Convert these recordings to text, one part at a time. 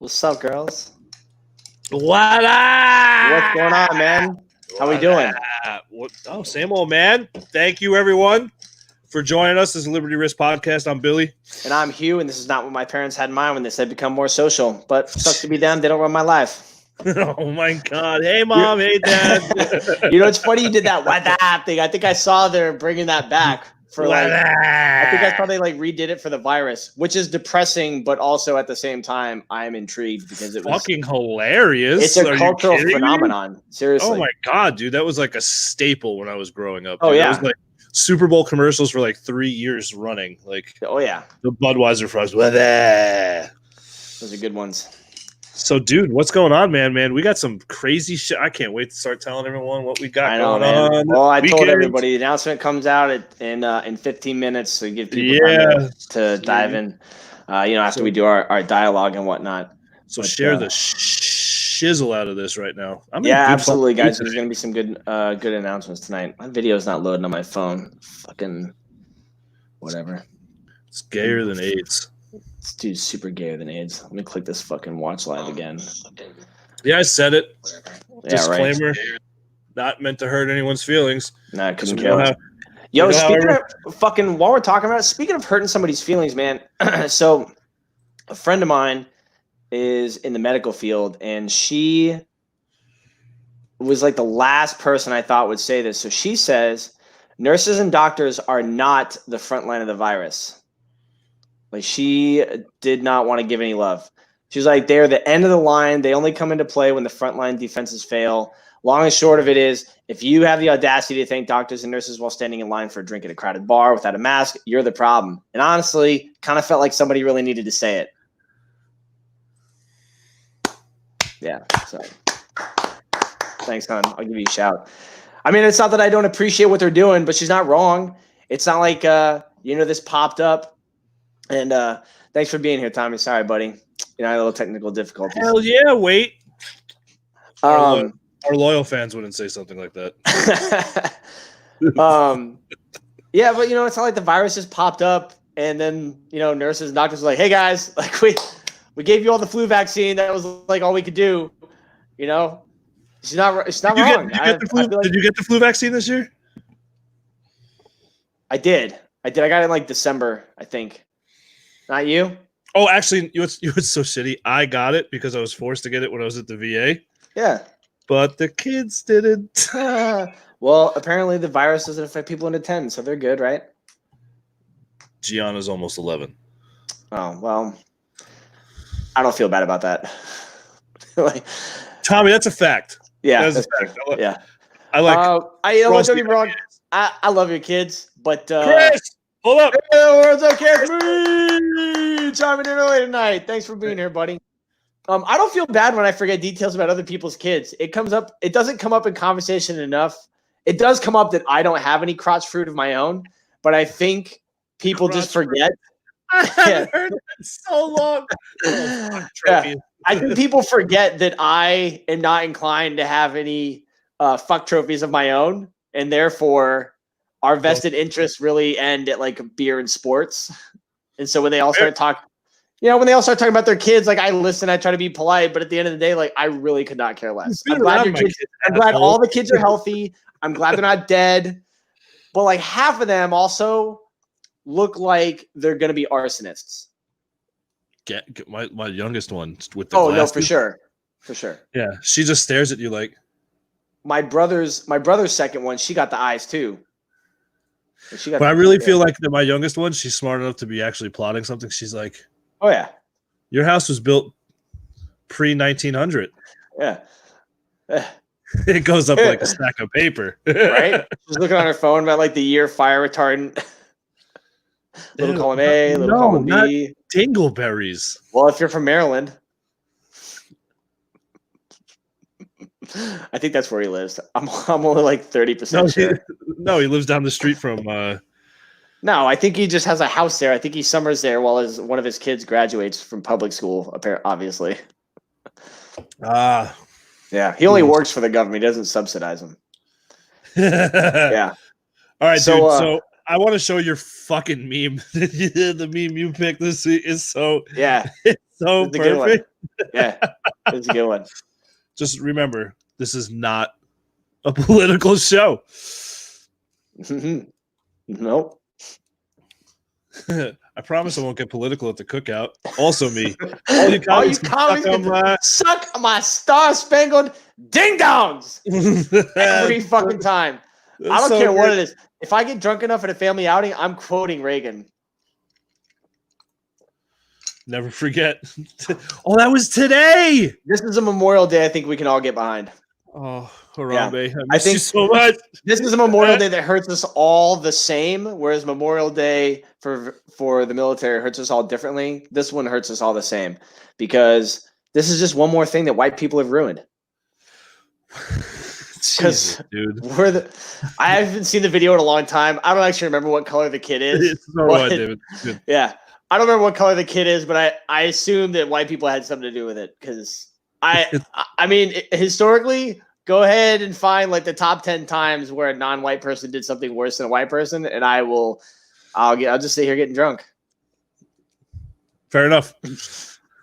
What's up, girls? What up? What's going on, man? How we doing? Oh, same old, man. Thank you, everyone, for joining us. This is Liberty Risk Podcast. I'm Billy. And I'm Hugh, and this is not what my parents had in mind when they said become more social. But sucks to be them. They don't run my life. Oh, my God. Hey, Mom. Hey, Dad. You know, it's funny you did that what that thing. I think I saw they're bringing that back for like, I think I saw they like redid it for the virus, which is depressing, but also at the same time, I'm intrigued because it was fucking hilarious. It's a cultural phenomenon. Seriously. Oh, my God, dude. That was like a staple when I was growing up. Oh, dude. yeah. That was like Super Bowl commercials for like 3 years running. Like, oh, yeah. The Budweiser fries. Those are good ones. So, dude, what's going on, man? We got some crazy shit. I can't wait to start telling everyone what we got going on. Well, I told everybody the announcement comes out in 15 minutes, so you give people time to dive in. After we do our dialogue and whatnot. So share the shizzle out of this right now. Absolutely, guys. There's going to be some good announcements tonight. My video's not loading on my phone. Fucking whatever. It's gayer than AIDS. This dude's super gayer than AIDS. Let me click this fucking watch live again. Yeah, I said it. Yeah, disclaimer. Right. Not meant to hurt anyone's feelings. No, I couldn't care. Yo, speaking of fucking, while we're talking about it, speaking of hurting somebody's feelings, man. So a friend of mine is in the medical field, and she was like the last person I thought would say this. So she says nurses and doctors are not the front line of the virus. Like, she did not want to give any love. She was like, they're the end of the line. They only come into play when the frontline defenses fail. Long and short of it is, if you have the audacity to thank doctors and nurses while standing in line for a drink at a crowded bar without a mask, you're the problem. And honestly, kind of felt like somebody really needed to say it. Yeah, so thanks, hon. I'll give you a shout. I mean, it's not that I don't appreciate what they're doing, but she's not wrong. It's not like, this popped up. And thanks for being here, Tommy. Sorry, buddy. I had a little technical difficulties. Hell yeah, wait. Our loyal fans wouldn't say something like that. Yeah, but, it's not like the virus just popped up and then, nurses and doctors were like, hey, guys, like we gave you all the flu vaccine. That was like all we could do. She's not wrong. Did you get the flu vaccine this year? I did. I got it in like December, I think. Not you? Oh, actually, it's so shitty. I got it because I was forced to get it when I was at the VA. Yeah. But the kids didn't. Well, apparently the virus doesn't affect people under 10, so they're good, right? Gianna's almost 11. Oh, well, I don't feel bad about that. Tommy, that's a fact. Yeah. That's a fact. Yeah. I like don't get me wrong. I love your kids, but Chris! Hold up. Hey, what's up, kids? Chiming in early tonight. Thanks for being here, buddy. I don't feel bad when I forget details about other people's kids. It doesn't come up in conversation enough. It does come up that I don't have any crotch fruit of my own, but I think people just forget. I haven't heard that in so long. Yeah. I think people forget that I am not inclined to have any fuck trophies of my own, and therefore our vested interests really end at like beer and sports. And so when they all start talking, about their kids, like I listen, I try to be polite, but at the end of the day, like I really could not care less. I'm glad all the kids are healthy. I'm glad they're not dead. But like half of them also look like they're going to be arsonists. Get my youngest one with the glasses. No, for sure. Yeah, she just stares at you like. My brother's second one, she got the eyes too. But I really feel like that my youngest one, she's smart enough to be actually plotting something. She's like, oh, yeah. Your house was built pre-1900. Yeah. It goes up like a stack of paper. Right? She's looking on her phone about like the year fire retardant. Little column A, little column B. Dingleberries. Well, if you're from Maryland. I think that's where he lives. I'm only like 30% sure. No, he lives down the street from. No, I think he just has a house there. I think he summers there while one of his kids graduates from public school. Obviously. Yeah, he only works for the government. He doesn't subsidize them. Yeah. All right, so, dude. So I want to show your fucking meme. The meme you picked this week is so. Yeah. It's so perfect. Yeah, it's a good one. Just remember, this is not a political show. Nope. I promise I won't get political at the cookout. Also, me. All you commies can suck my star-spangled ding-dongs every fucking time. I don't care what it is. If I get drunk enough at a family outing, I'm quoting Reagan. Never forget. Oh, that was today. This is a Memorial Day I think we can all get behind. Oh, Harambe. Yeah. I think you so much. This is a Memorial Day that hurts us all the same, whereas Memorial Day for the military hurts us all differently. This one hurts us all the same because this is just one more thing that white people have ruined. Because I haven't seen the video in a long time. I don't actually remember what color the kid is. David. Yeah. I don't remember what color the kid is, but I assume that white people had something to do with it because I mean, historically, go ahead and find like the top 10 times where a non-white person did something worse than a white person, and I'll just sit here getting drunk. Fair enough.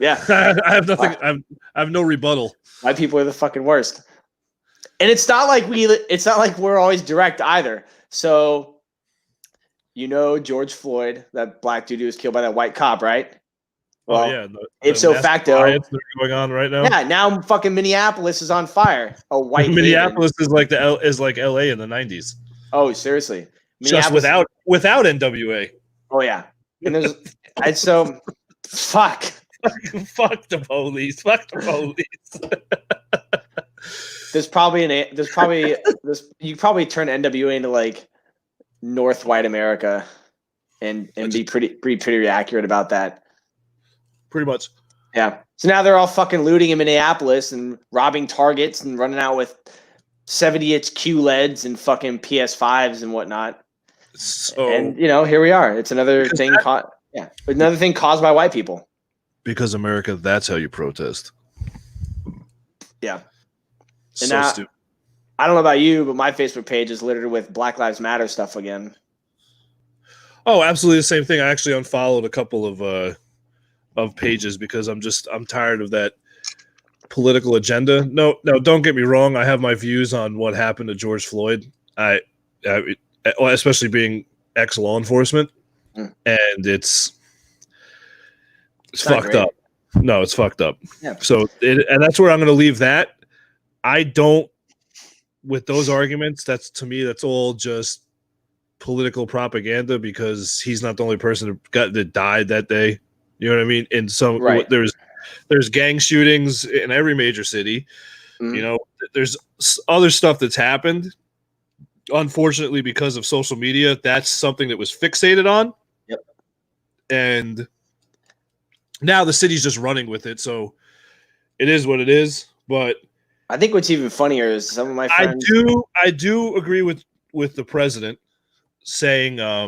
Yeah, I have nothing. I have no rebuttal. White people are the fucking worst, and it's not like we're always direct either. So. George Floyd, that black dude who was killed by that white cop, right? Well, yeah. Ipso facto, riots that are going on right now. Yeah, now fucking Minneapolis is on fire. A white Minneapolis is like LA in the 90s. Oh, seriously. Just without NWA. Oh yeah. And so fuck. Fuck the police. Fuck the police. You probably turn NWA into like North white America and be pretty accurate about that. Pretty much. Yeah. So now they're all fucking looting in Minneapolis and robbing Targets and running out with 70-inch QLEDs and fucking PS5s and whatnot. So, and here we are. It's another thing another thing caused by white people. Because America, that's how you protest. Yeah. And so stupid. I don't know about you, but my Facebook page is littered with Black Lives Matter stuff again. Oh, absolutely the same thing. I actually unfollowed a couple of pages because I'm tired of that political agenda. No, don't get me wrong. I have my views on what happened to George Floyd. Especially being ex-law enforcement, and it's fucked up. No, it's fucked up. Yeah. So, and that's where I'm going to leave that. I don't. With those arguments, that's all just political propaganda because he's not the only person that died that day. You know what I mean? And so there's gang shootings in every major city. Mm-hmm. There's other stuff that's happened. Unfortunately, because of social media, that's something that was fixated on. Yep. And now the city's just running with it. So it is what it is. But I think what's even funnier is some of my friends. I do agree with the president saying. I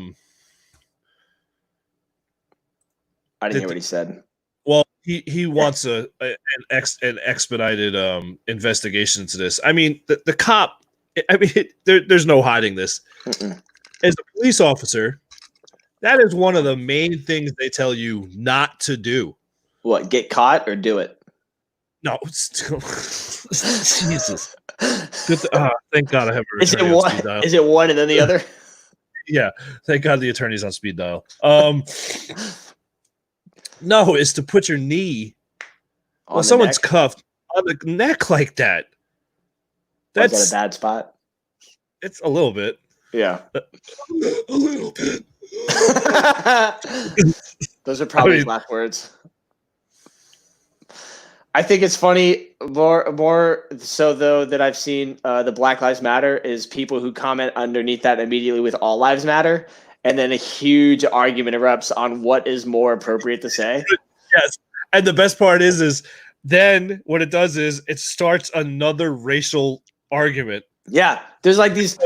didn't hear what he said. Well, he wants an expedited investigation into this. I mean, the cop. I mean, there's no hiding this. Mm-mm. As a police officer, that is one of the main things they tell you not to do. What? Get caught or do it? No, still, Jesus. Thank God I have a Is it one and then the other? Yeah, thank God the attorney's on speed dial. No, it's to put your knee when someone's cuffed on the neck like that. That's a bad spot. It's a little bit. Yeah, a little bit. Those are probably his last words. I think it's funny more so though that I've seen the Black Lives Matter is people who comment underneath that immediately with All Lives Matter, and then a huge argument erupts on what is more appropriate to say. Yes, and the best part is then what it does is it starts another racial argument. Yeah, there's like these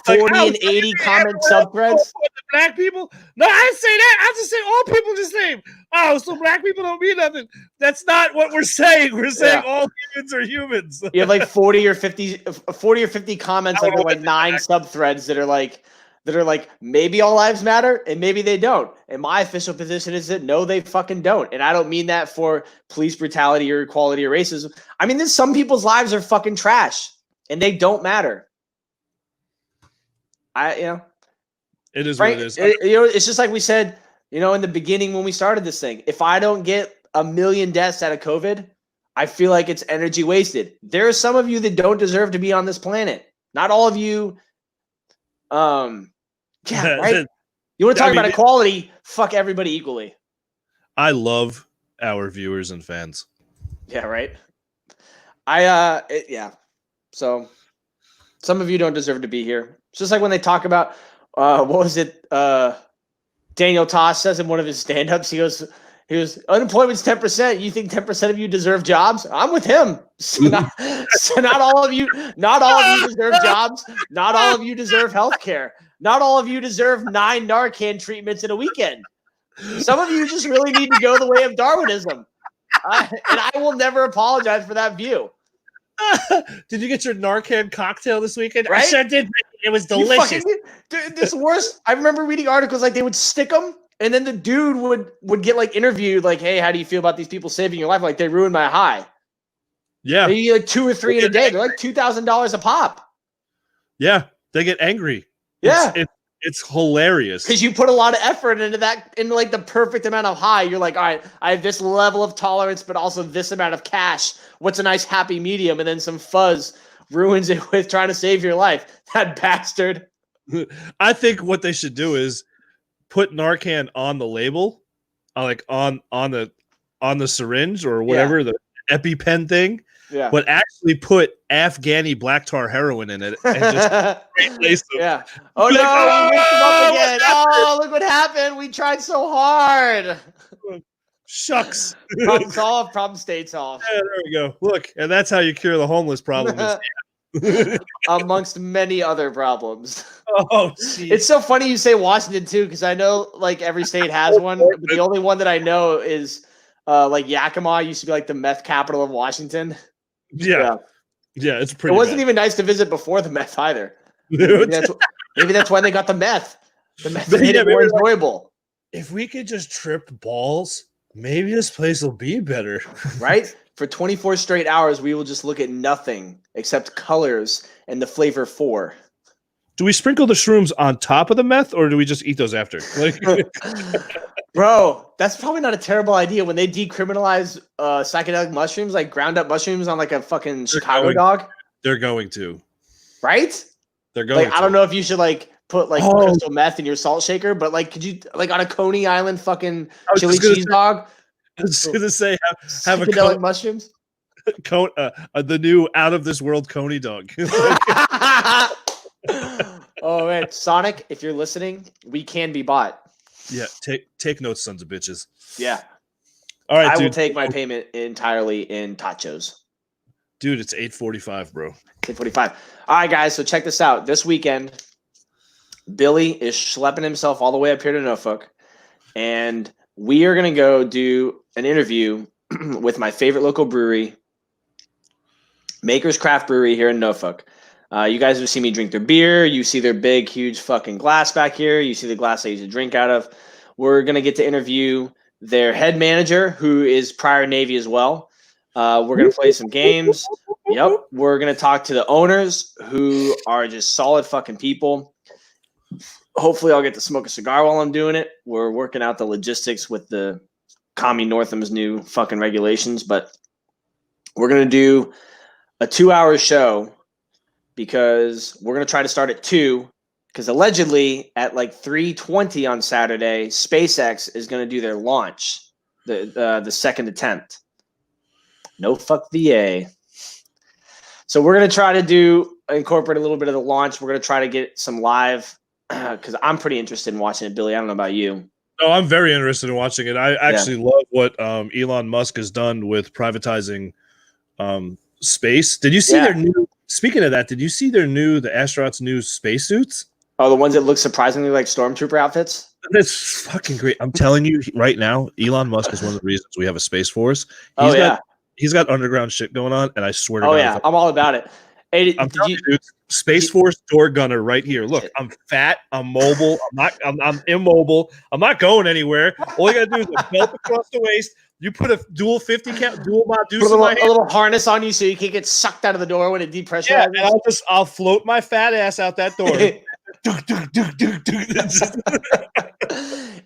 40 and 80 comment subthreads. Black people? No, I didn't say that. I just say all people the same. Oh, so black people don't mean nothing. That's not what we're saying. We're saying all humans are humans. You have like 40 or 50 comments under like 9 subthreads that are like that are like, maybe all lives matter and maybe they don't. And my official position is that no, they fucking don't. And I don't mean that for police brutality or equality or racism. I mean, there's some people's lives are fucking trash and they don't matter. It is what it is. It's just like we said, in the beginning when we started this thing. If I don't get 1 million deaths out of COVID, I feel like it's energy wasted. There are some of you that don't deserve to be on this planet. Not all of you. Right? You want to talk about equality? Fuck everybody equally. I love our viewers and fans. Yeah, right. So some of you don't deserve to be here. It's just like when they talk about what was it? Daniel Tosh says in one of his stand-ups, he goes, unemployment's 10%. You think 10% of you deserve jobs? I'm with him. So not all of you deserve jobs. Not all of you deserve health care. Not all of you deserve 9 Narcan treatments in a weekend. Some of you just really need to go the way of Darwinism. And I will never apologize for that view. Did you get your Narcan cocktail this weekend? Right? I sure did. It was delicious. Dude, this worst. I remember reading articles like they would stick them, and then the dude would get like interviewed, like, "Hey, how do you feel about these people saving your life? Like they ruined my high." Yeah, they get like 2 or 3 in a day. They're like $2,000 a pop. Yeah, they get angry. Yeah, it's hilarious because you put a lot of effort into like the perfect amount of high. You're like, all right, I have this level of tolerance, but also this amount of cash. What's a nice happy medium? And then some fuzz ruins it with trying to save your life. That bastard. I think what they should do is put Narcan on the label, like on the syringe or whatever, the EpiPen thing. Yeah. But actually put Afghani black tar heroin in it and just replace them. Yeah. Oh no, we mixed them up again. Oh, look what happened. We tried so hard. Shucks. Problem solved, problem stayed solved. Yeah, there we go. Look, and that's how you cure the homeless problem. Amongst many other problems. Oh, geez. It's so funny you say Washington too, because I know like every state has one, but the only one that I know is like Yakima used to be like the meth capital of Washington. Yeah, it's pretty. It wasn't bad. even nice to visit before the meth either. Maybe that's why they got the meth. The meth made it more enjoyable. If we could just trip balls, maybe this place will be better. Right? For 24 straight hours, we will just look at nothing except colors and the flavor 4. Do we sprinkle the shrooms on top of the meth, or do we just eat those after? Bro, that's probably not a terrible idea. When they decriminalize psychedelic mushrooms, like ground up mushrooms on like a fucking Chicago dog. They're going to. Right? They're going to. I don't know if you should like put like crystal meth in your salt shaker, but like could you like on a Coney Island fucking chili cheese dog? I was going to say have a mushrooms. The new out of this world Coney dog. Oh man, Sonic, if you're listening, we can be bought. Yeah, take notes, sons of bitches. Yeah. All right, I dude. will take my payment entirely in tachos. Dude, it's 8:45, bro. 8:45. All right, guys. So check this out. This weekend, Billy is schlepping himself all the way up here to Norfolk, and we are gonna go do an interview with my favorite local brewery, Maker's Craft Brewery here in Norfolk. You guys have seen me drink their beer. You see their big, huge fucking glass back here. You see the glass I used to drink out of. We're going to get to interview their head manager, who is prior Navy as well. We're going to play some games. Yep. We're going to talk to the owners, who are just solid fucking people. Hopefully I'll get to smoke a cigar while I'm doing it. We're working out the logistics with the Commie Northam's new fucking regulations, but we're going to do a 2-hour show, because we're going to try to start at 2, because allegedly at like 3:20 on Saturday, SpaceX is going to do their launch, the second attempt. No fuck VA. So we're going to try to incorporate a little bit of the launch. We're going to try to get some live, because I'm pretty interested in watching it, Billy. I don't know about you. No, I'm very interested in watching it. I actually love what Elon Musk has done with privatizing space. Did you see their new? Speaking of that, did you see the astronauts' new spacesuits? Oh, the ones that look surprisingly like stormtrooper outfits? That's fucking great. I'm telling you right now, Elon Musk is one of the reasons we have a space force. He's got underground shit going on, and I swear to God. Oh, yeah. I'm all about it. Hey, I'm telling you, dude, Space Force door gunner right here. Look, I'm fat. I'm mobile. I'm immobile. I'm not going anywhere. All you gotta do is a belt across the waist. You put a dual 50 count, dual mod deuce put in my hand. a little harness on you so you can't get sucked out of the door when it depressurizes. Yeah, and I'll float my fat ass out that door.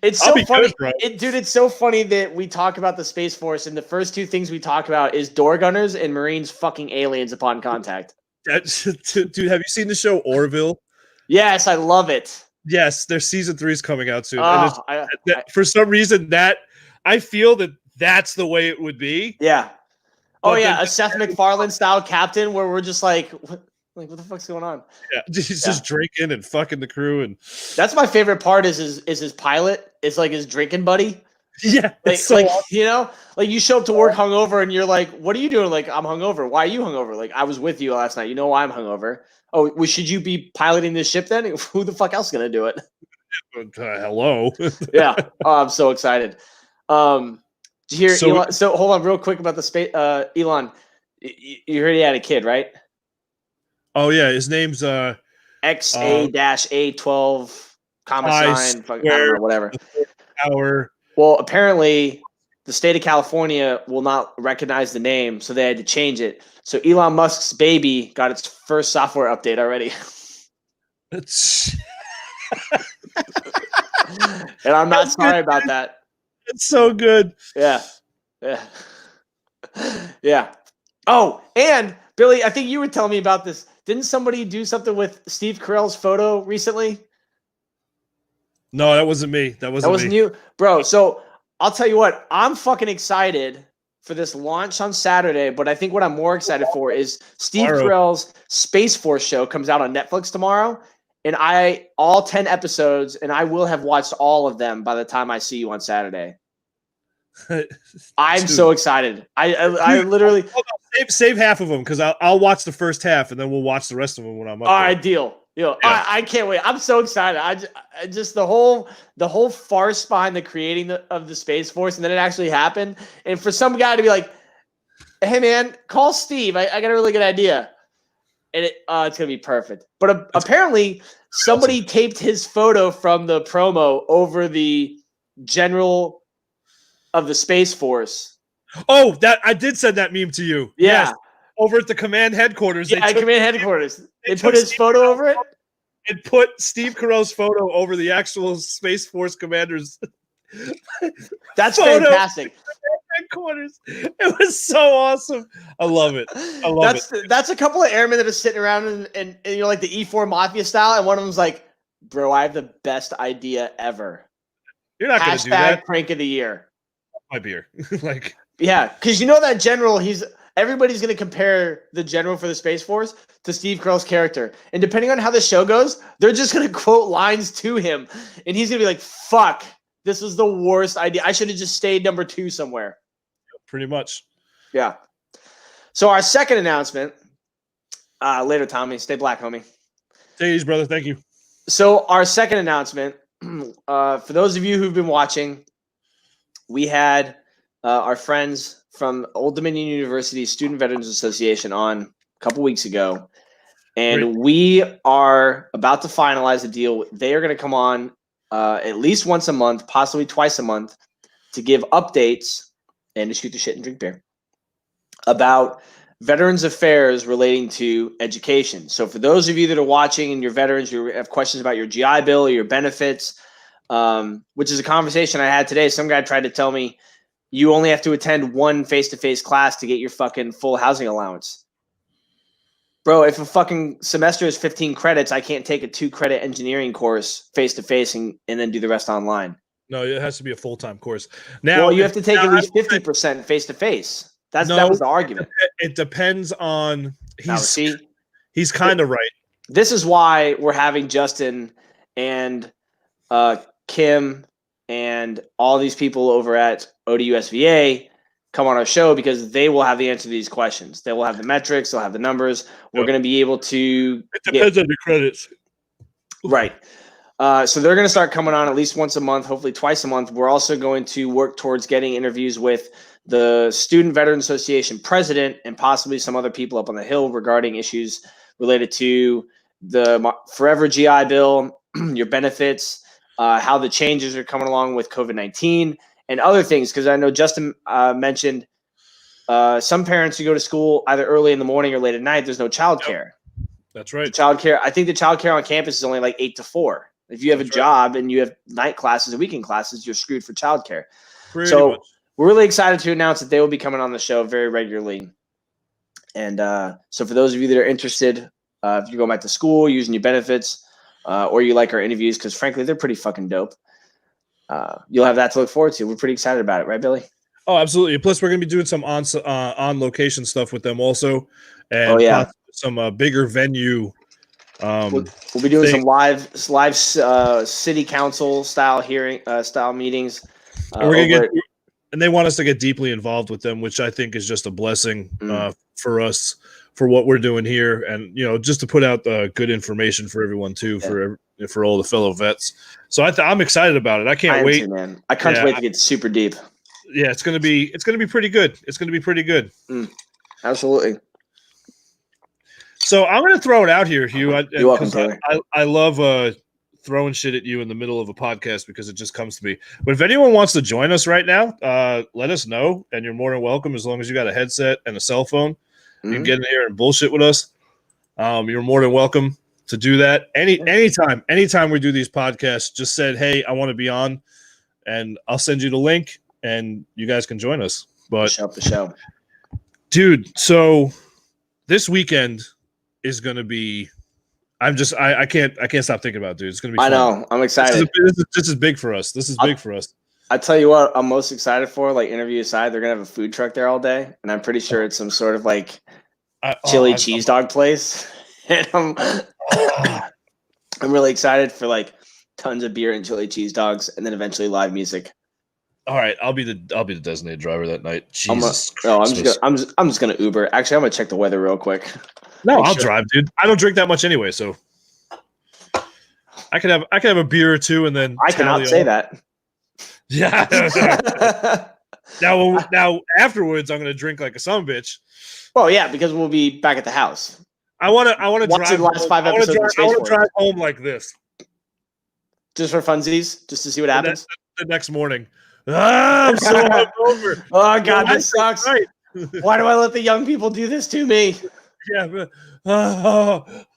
It's so funny, dude. It's so funny that we talk about the Space Force, and the first two things we talk about is door gunners and Marines fucking aliens upon contact. Dude, have you seen the show Orville? Yes, I love it. Yes, their season 3 is coming out soon. Oh, and for some reason that I feel that's the way it would be. Yeah. Oh yeah, a Seth MacFarlane style captain where we're just like what the fuck's going on? Yeah, he's just drinking and fucking the crew, and that's my favorite part. Is his pilot? Is like his drinking buddy. Yeah, like you know, like you show up to work hungover, and you're like, "What are you doing?" Like, I'm hungover. Why are you hungover? Like, I was with you last night. You know why I'm hungover? Oh, well, should you be piloting this ship then? Who the fuck else is gonna do it? Hello. Yeah. Oh, I'm so excited. Did you hear Elon? So hold on, real quick about the space. Elon, you heard he had a kid, right? Oh yeah, his name's XA-A12 comma sign, I don't know, whatever. Well, apparently the state of California will not recognize the name, so they had to change it. So Elon Musk's baby got its first software update already. And I'm not sorry about that. It's so good. Yeah. Yeah. Oh, and Billy, I think you were telling me about this. Didn't somebody do something with Steve Carell's photo recently? No, that wasn't me. That wasn't you, bro. So I'll tell you what, I'm fucking excited for this launch on Saturday, but I think what I'm more excited for is Steve Carell's Space Force show comes out on Netflix tomorrow, and all 10 episodes, and I will have watched all of them by the time I see you on Saturday. I'm so excited. I literally save half of them because I'll watch the first half and then we'll watch the rest of them when I'm up. All right, deal. I can't wait. I'm so excited. I just the whole farce behind the creating of the Space Force, and then it actually happened. And for some guy to be like, "Hey man, call Steve. I got a really good idea," and it's gonna be perfect. But apparently somebody taped his photo from the promo over the general of the Space Force. Oh, that I did send that meme to you. Yeah. Yes. Over at the command headquarters. Yeah, command headquarters. They put his photo over it? And put Steve Carell's photo over the actual Space Force commanders. That's fantastic. Headquarters. It was so awesome. I love it. That's a couple of airmen that are sitting around and you're like the E4 Mafia style, and one of them's like, "Bro, I have the best idea ever. You're not going to do that. Prank of the year. My beer." Yeah, because you know that general, everybody's going to compare the general for the Space Force to Steve Carell's character. And depending on how the show goes, they're just going to quote lines to him. And he's going to be like, "Fuck, this was the worst idea. I should have just stayed number 2 somewhere." Pretty much. Yeah. So our second announcement, later, Tommy. Stay black, homie. Take it easy, brother. Thank you. So our second announcement, for those of you who've been watching, we had our friends from Old Dominion University Student Veterans Association on a couple weeks ago, and we are about to finalize the deal. They are going to come on at least once a month, possibly twice a month, to give updates and to shoot the shit and drink beer about veterans affairs relating to education. So for those of you that are watching and you're veterans, you have questions about your GI Bill or your benefits, which is a conversation I had today. Some guy tried to tell me you only have to attend one face-to-face class to get your fucking full housing allowance. Bro, if a fucking semester is 15 credits, I can't take a 2-credit engineering course face-to-face and then do the rest online. No, it has to be a full-time course. Now, well, you have to take at least 50% face-to-face. That was the argument. It depends on he's kind of right. This is why we're having Justin and Kim and all these people over at ODUSVA come on our show, because they will have the answer to these questions. They will have the metrics. They'll have the numbers. We're going to be able to. It depends on the credits. Right. So they're going to start coming on at least once a month, hopefully twice a month. We're also going to work towards getting interviews with the Student Veteran Association president and possibly some other people up on the Hill regarding issues related to the Forever GI Bill, your benefits, how the changes are coming along with COVID-19 and other things. Because I know Justin mentioned some parents who go to school either early in the morning or late at night, there's no childcare. Yep. That's right. Childcare. I think the childcare on campus is only like 8 to 4. If you have a job and you have night classes and weekend classes, you're screwed for childcare. So much. We're really excited to announce that they will be coming on the show very regularly. And so for those of you that are interested, if you're going back to school, using your benefits, or you like our interviews, because frankly, they're pretty fucking dope, you'll have that to look forward to. We're pretty excited about it. Right, Billy? Oh, absolutely. Plus, we're going to be doing some on-location stuff with them also. And some bigger venue. We'll be doing some live city council style meetings. And they want us to get deeply involved with them, which I think is just a blessing for us, for what we're doing here, and just to put out good information for everyone too, for all the fellow vets. So I'm excited about it. I can't wait, man. I can't wait to get super deep. Yeah, it's gonna be pretty good. It's gonna be pretty good. Absolutely. So I'm going to throw it out here, Hugh. You're welcome, Taylor. I love throwing shit at you in the middle of a podcast because it just comes to me. But if anyone wants to join us right now, let us know, and you're more than welcome as long as you got a headset and a cell phone. You can get in here and bullshit with us. You're more than welcome to do that. Anytime we do these podcasts, just said, hey, I want to be on, and I'll send you the link, and you guys can join us. But the show. Dude, so this weekend is going to be I can't stop thinking about it, dude. It's going to be fun. I know. I'm excited. This is big for us. This is big for us. I tell you what, I'm most excited for, like, interview aside, they're going to have a food truck there all day, and I'm pretty sure it's some sort of like chili cheese dog place. And I'm really excited for like tons of beer and chili cheese dogs, and then eventually live music. All right, I'll be the designated driver that night. I'm just gonna Uber. Actually, I'm gonna check the weather real quick. No, I'll drive, dude. I don't drink that much anyway, so I could have a beer or two, and then I cannot say that. Yeah. now afterwards, I'm gonna drink like a son bitch. Well, yeah, because we'll be back at the house. I want to drive. The last 5 episodes. I want to drive home like this, just for funsies, just to see what happens. The next morning. I'm so hungover. Oh God, this sucks. Right. Why do I let the young people do this to me? Yeah, but,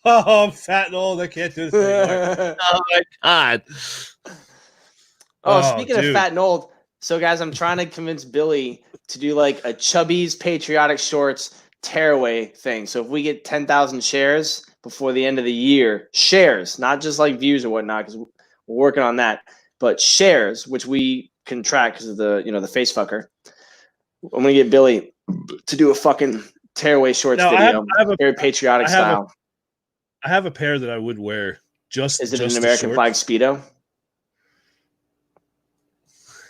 I'm fat and old. I can't do this anymore. Oh my God. Speaking of fat and old, so guys, I'm trying to convince Billy to do like a Chubby's Patriotic Shorts tearaway thing. So if we get 10,000 shares before the end of the year, shares, not just like views or whatnot, because we're working on that, but shares, which we can track because of the face fucker. I'm gonna get Billy to do a fucking tearaway shorts video, very patriotic style. I have a pair that I would wear. Is it an American flag Speedo?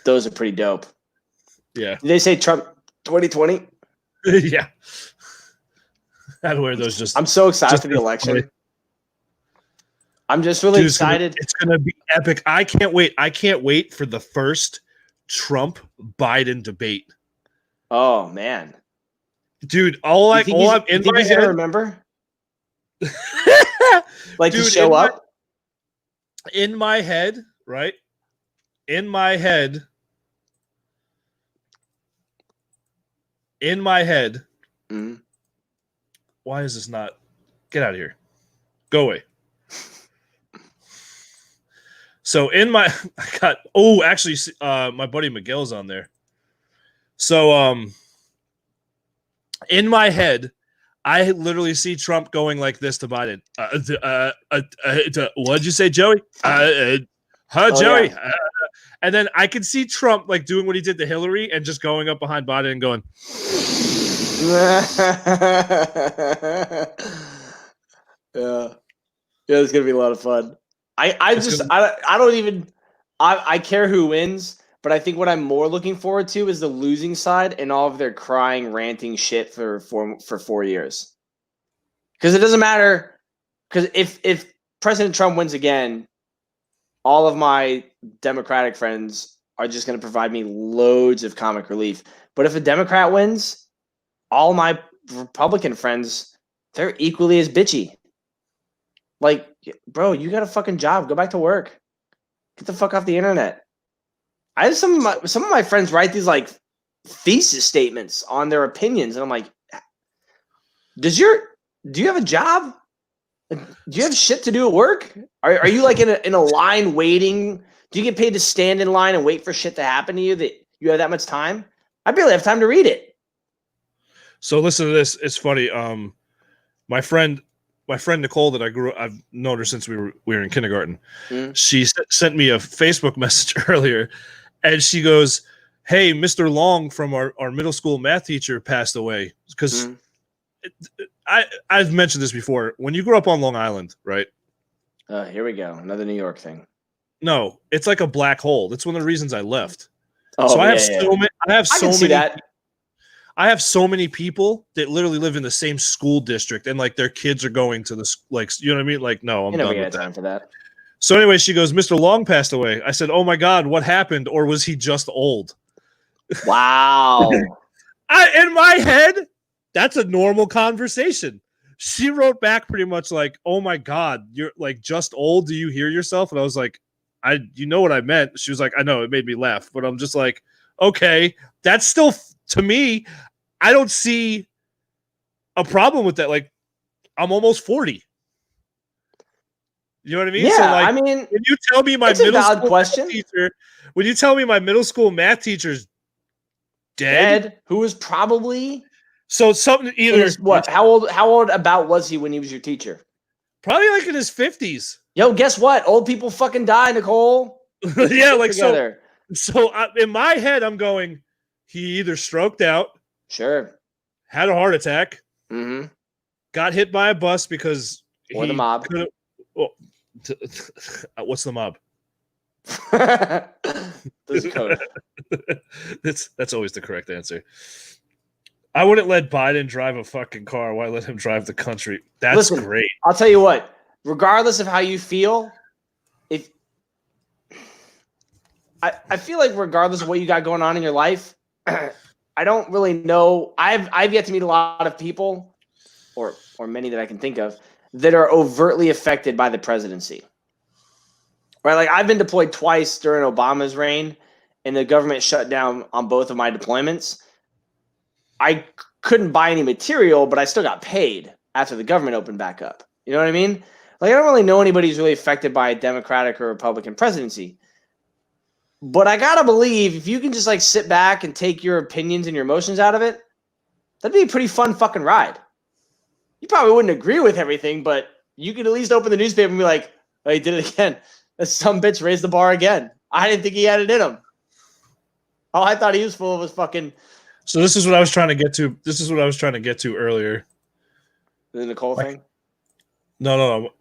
Those are pretty dope. Yeah. Did they say Trump 2020? Yeah. I'd wear those. I'm so excited for the election. Funny. I'm just really excited. It's gonna be epic. I can't wait. I can't wait for the first Trump-Biden debate. Oh man, dude! I'm in my head. Remember? Like, dude, to show up in my head, right? In my head. Mm-hmm. Why is this not? Get out of here. Go away. So actually, my buddy Miguel's on there. So in my head, I literally see Trump going like this to Biden. What'd you say, Joey? Joey? Yeah. And then I could see Trump like doing what he did to Hillary and just going up behind Biden and going. Yeah, it's gonna be a lot of fun. I care who wins, but I think what I'm more looking forward to is the losing side and all of their crying, ranting shit for 4 years. Because it doesn't matter. Because if President Trump wins again, all of my Democratic friends are just going to provide me loads of comic relief. But if a Democrat wins, all my Republican friends, they're equally as bitchy. Like, bro, you got a fucking job. Go back to work. Get the fuck off the internet. I have some of my friends write these like thesis statements on their opinions, and I'm like, do you have a job? Do you have shit to do at work? Are you like in a line waiting? Do you get paid to stand in line and wait for shit to happen to you that you have that much time? I barely have time to read it. So listen to this. It's funny. My friend Nicole that I've known her since we were in kindergarten. She sent me a Facebook message earlier, and she goes, "Hey, Mr. Long from our middle school math teacher passed away." Because I've mentioned this before. When you grew up on Long Island, right? Here we go. Another New York thing. No, it's like a black hole. That's one of the reasons I left. Oh, so I have so many people that literally live in the same school district, and like their kids are going to the like, you know what I mean? Like, no, I'm done with time for that. So anyway, she goes, "Mr. Long passed away." I said, "Oh my God, what happened? Or was he just old?" Wow. In my head, that's a normal conversation. She wrote back pretty much like, "Oh my God, you're like just old. Do you hear yourself?" And I was like, you know what I meant. She was like, "I know." It made me laugh, but I'm just like, okay, that's still, to me, I don't see a problem with that. Like, I'm almost 40. You know what I mean? Yeah, so like, I mean, when you tell me my middle school math teacher, when you tell me my middle school math teacher's dead, who was probably so something either what? How old about was he when he was your teacher? Probably like in his 50s. Yo, guess what? Old people fucking die, Nicole. Yeah, like together. So in my head, I'm going, he either stroked out, sure, had a heart attack, got hit by a bus because the mob. What's the mob? Code. That's always the correct answer. I wouldn't let Biden drive a fucking car. Why let him drive the country? That's great. I'll tell you what. Regardless of how you feel, if I feel like regardless of what you got going on in your life, I don't really know. I've yet to meet a lot of people, or many that I can think of, that are overtly affected by the presidency. Right? Like, I've been deployed twice during Obama's reign, and the government shut down on both of my deployments. I couldn't buy any material, but I still got paid after the government opened back up. You know what I mean? Like, I don't really know anybody who's really affected by a Democratic or Republican presidency. But I gotta believe if you can just like sit back and take your opinions and your emotions out of it, that'd be a pretty fun fucking ride. You probably wouldn't agree with everything, but you could at least open the newspaper and be like, "Oh, he did it again. That some bitch raised the bar again. I didn't think he had it in him. All I thought he was full of was fucking." So this is what I was trying to get to. This is what I was trying to get to earlier. The Nicole thing? No.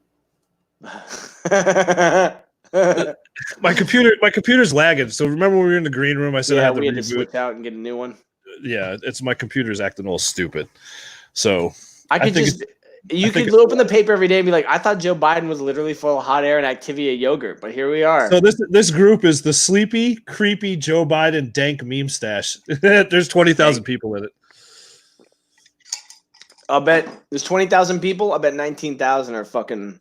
My computer's lagging. So remember when we were in the green room, I said I had we had to switch out and get a new one. Yeah, it's my computer's acting all stupid. So you could open the paper every day and be like, "I thought Joe Biden was literally full of hot air and Activia yogurt," but here we are. So this group is the sleepy, creepy Joe Biden dank meme stash. There's 20,000 people in it. I'll bet there's 20,000 people. I bet 19,000 are fucking.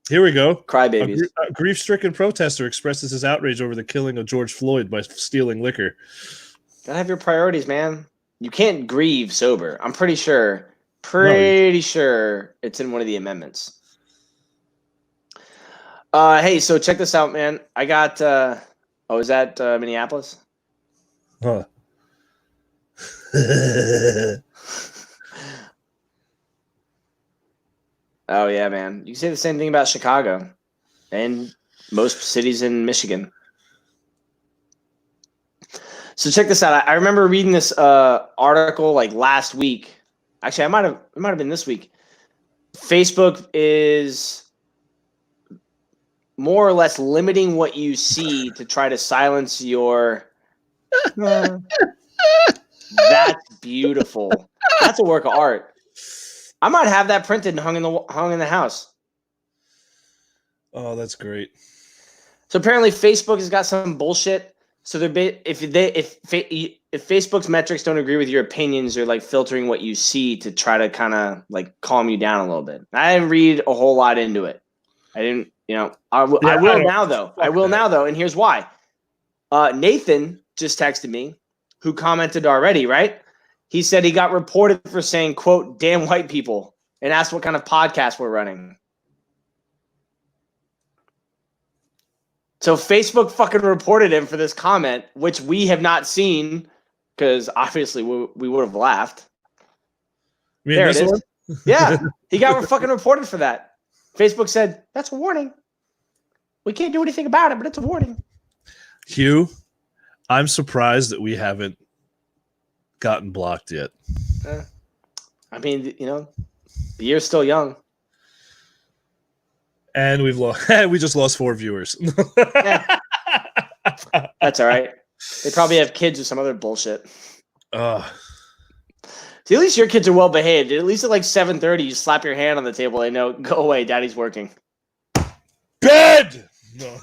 Here we go. Crybabies. A grief-stricken protester expresses his outrage over the killing of George Floyd by stealing liquor. Gotta have your priorities, man. You can't grieve sober. I'm pretty sure it's in one of the amendments. Hey, so check this out, man. I got. Is that Minneapolis? Huh. Oh, yeah, man. You can say the same thing about Chicago and most cities in Michigan. So check this out. I remember reading this article like last week. Actually, it might have been this week. Facebook is more or less limiting what you see to try to silence your... That's beautiful. That's a work of art. I might have that printed and hung in the house. Oh, that's great. So apparently Facebook has got some bullshit. So if Facebook's metrics don't agree with your opinions, they're like filtering what you see to try to kind of like calm you down a little bit. I didn't read a whole lot into it. I didn't, I will now though, and here's why. Nathan just texted me, who commented already, right? He said he got reported for saying, quote, "damn white people," and asked what kind of podcast we're running. So Facebook fucking reported him for this comment, which we have not seen because obviously we would have laughed. There it is. Yeah, he got fucking reported for that. Facebook said, "That's a warning. We can't do anything about it, but it's a warning." Hugh, I'm surprised that we haven't gotten blocked yet. I mean, the year's still young. And we just lost 4 viewers. Yeah. That's all right. They probably have kids or some other bullshit. See, at least your kids are well behaved. At least at like 7:30, you slap your hand on the table. They know, go away, daddy's working. Bed. No.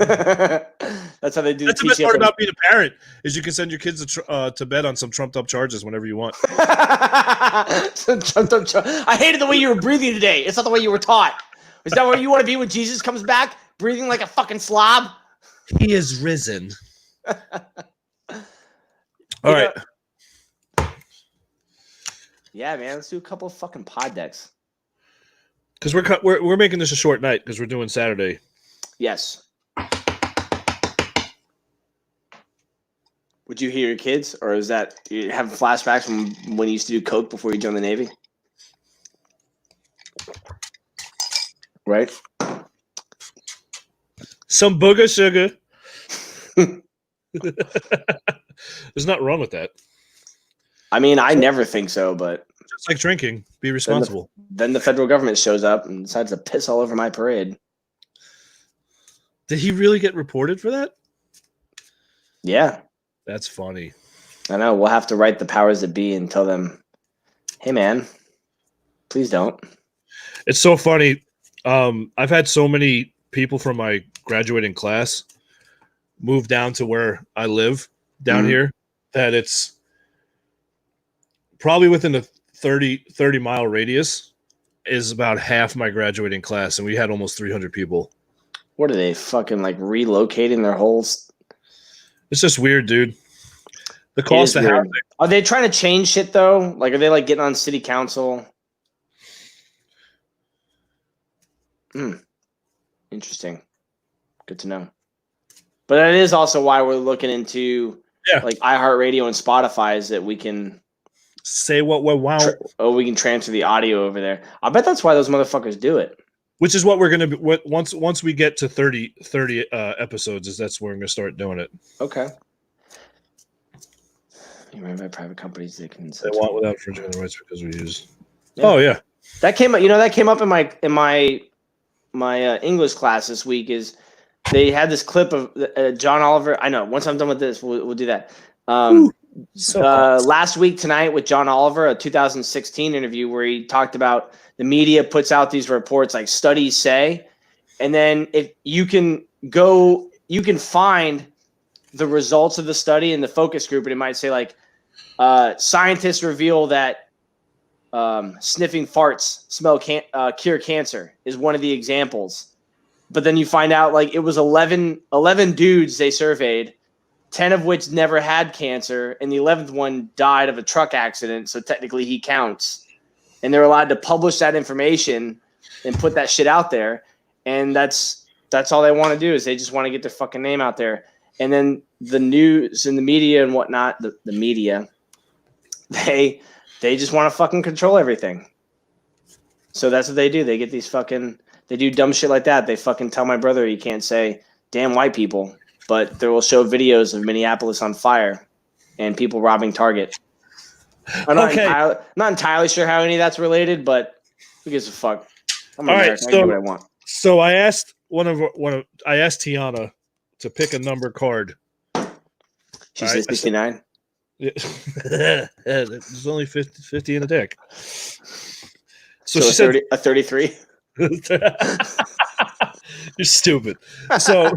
That's how they do. That's the best part about being a parent is you can send your kids to bed on some trumped up charges whenever you want. I hated the way you were breathing today. It's not the way you were taught. Is that where you want to be when Jesus comes back, breathing like a fucking slob? He is risen. All right. Yeah, man. Let's do a couple of fucking pod decks. Because we're making this a short night because we're doing Saturday. Yes. Would you hear your kids, or is that you have flashbacks from when you used to do coke before you joined the Navy? Right. Some booger sugar. There's nothing wrong with that. I mean, I never think so, but it's like drinking. Be responsible. Then the federal government shows up and decides to piss all over my parade. Did he really get reported for that? Yeah. That's funny. I know. We'll have to write the powers that be and tell them, "Hey, man, please don't." It's so funny. I've had so many people from my graduating class move down to where I live down here that it's probably within a 30 mile radius is about half my graduating class. And we had almost 300 people. What are they fucking like relocating their holes? It's just weird, dude. The cost of housing. Are they trying to change shit though? Like, are they like getting on city council? Interesting. Good to know. But that is also why we're looking into like iHeartRadio and Spotify, is that we can say what we want. We can transfer the audio over there. I bet that's why those motherfuckers do it. Which is what we're going to be once we get to 30 episodes, that's where we're going to start doing it. Okay. You remember by private companies they want without infringing the rights because we use. Yeah. Oh yeah. That came up. That came up in my English class this week. Is they had this clip of John Oliver. I know. Once I'm done with this, we'll do that. Last week tonight with John Oliver, a 2016 interview where he talked about the media puts out these reports like studies say, and then if you can find the results of the study in the focus group, and it might say like scientists reveal that sniffing farts cure cancer is one of the examples. But then you find out like it was 11 dudes they surveyed, 10 of which never had cancer, and the 11th one died of a truck accident, so technically he counts. And they're allowed to publish that information and put that shit out there, and that's all they want to do is they just want to get their fucking name out there. And then the news and the media and whatnot, the media, they just want to fucking control everything. So that's what they do. They get these they do dumb shit like that. They fucking tell my brother he can't say "damn white people," but they will show videos of Minneapolis on fire and people robbing Target. I'm not entirely sure how any of that's related, but who gives a fuck? I'm American. I can do what I want. So I asked I asked Tiana to pick a number card. She says 69. Yeah. There's only 50 in the deck. So she said a 33. You're stupid. So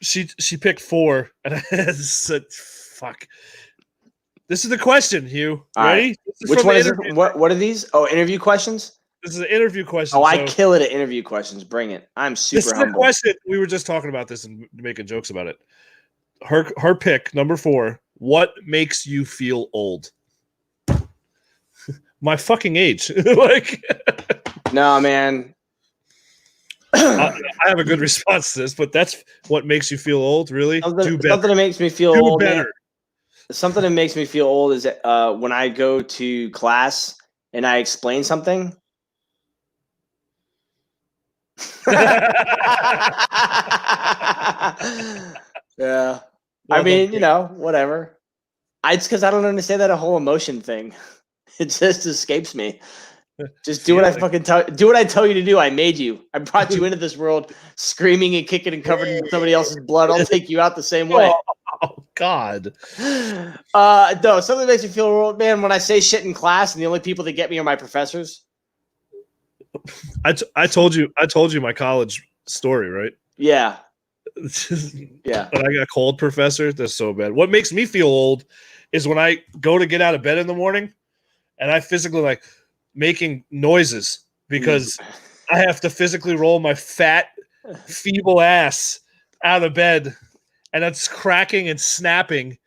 she picked 4, and I said, "Fuck." This is the question, Hugh. Ready? Right. Which one is it? What are these? Oh, interview questions? This is an interview question. Oh, I kill it at interview questions. Bring it. I'm super humble. This is a question. We were just talking about this and making jokes about it. Her pick, number 4. What makes you feel old? My fucking age. Like, no, man. I have a good response to this, but that's what makes you feel old, really? Something that makes me feel old. Better. Man. Something that makes me feel old is when I go to class and I explain something. Yeah. I mean, whatever. It's because I don't understand that whole emotion thing. It just escapes me. Just do what I fucking do what I tell you to do. I made you. I brought you into this world screaming and kicking and covered in somebody else's blood. I'll take you out the same way. Oh God. No, something makes me feel old, man. When I say shit in class and the only people that get me are my professors. I told you my college story, right? Yeah. Yeah. But I got a cold professor. That's so bad. What makes me feel old is when I go to get out of bed in the morning and I physically like making noises because I have to physically roll my fat, feeble ass out of bed and it's cracking and snapping.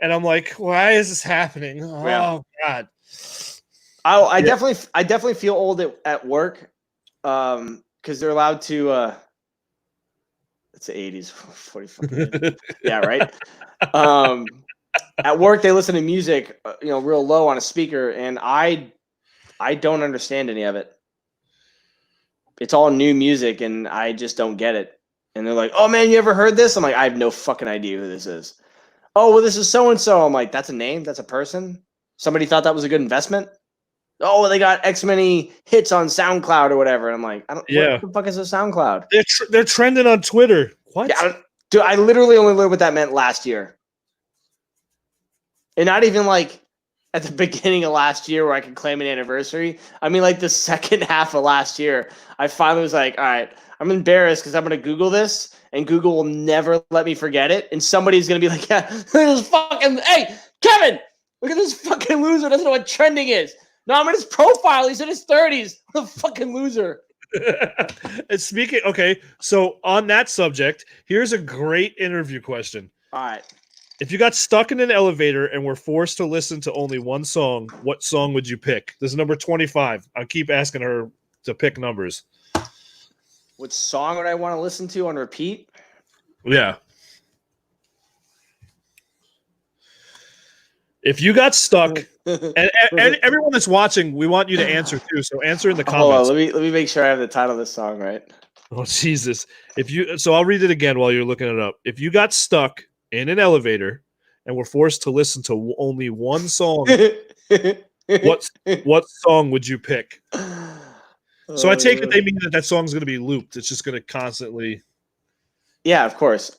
And I'm like, why is this happening? Oh God. I definitely feel old at work. Because they're allowed to it's the 80s, 45. Yeah, right. At work they listen to music, real low on a speaker, and I don't understand any of it. It's all new music and I just don't get it. And they're like, "Oh man, you ever heard this?" I'm like, "I have no fucking idea who this is." "Oh, well, this is so and so." I'm like, "That's a name? That's a person? Somebody thought that was a good investment?" "Oh, they got X many hits on SoundCloud or whatever." And I'm like, what the fuck is a SoundCloud? They're trending on Twitter. What? Yeah, dude, I literally only learned what that meant last year. And not even like at the beginning of last year where I could claim an anniversary. I mean, like the second half of last year, I finally was like, all right, I'm embarrassed because I'm going to Google this and Google will never let me forget it. And somebody's going to be like, yeah, this fucking, hey, Kevin, look at this fucking loser. Doesn't know what trending is. No, I'm in his profile. He's in his 30s. What a fucking loser. And speaking, okay, so on that subject, here's a great interview question. All right. If you got stuck in an elevator and were forced to listen to only one song, what song would you pick? This is number 25. I'll keep asking her to pick numbers. What song would I want to listen to on repeat? Yeah. If you got stuck, and everyone that's watching, we want you to answer too. So answer in the comments. Hold on, let me make sure I have the title of this song right. Oh Jesus! So I'll read it again while you're looking it up. If you got stuck in an elevator and were forced to listen to only one song, what song would you pick? So I take it they mean that song's going to be looped. It's just going to constantly. Yeah, of course.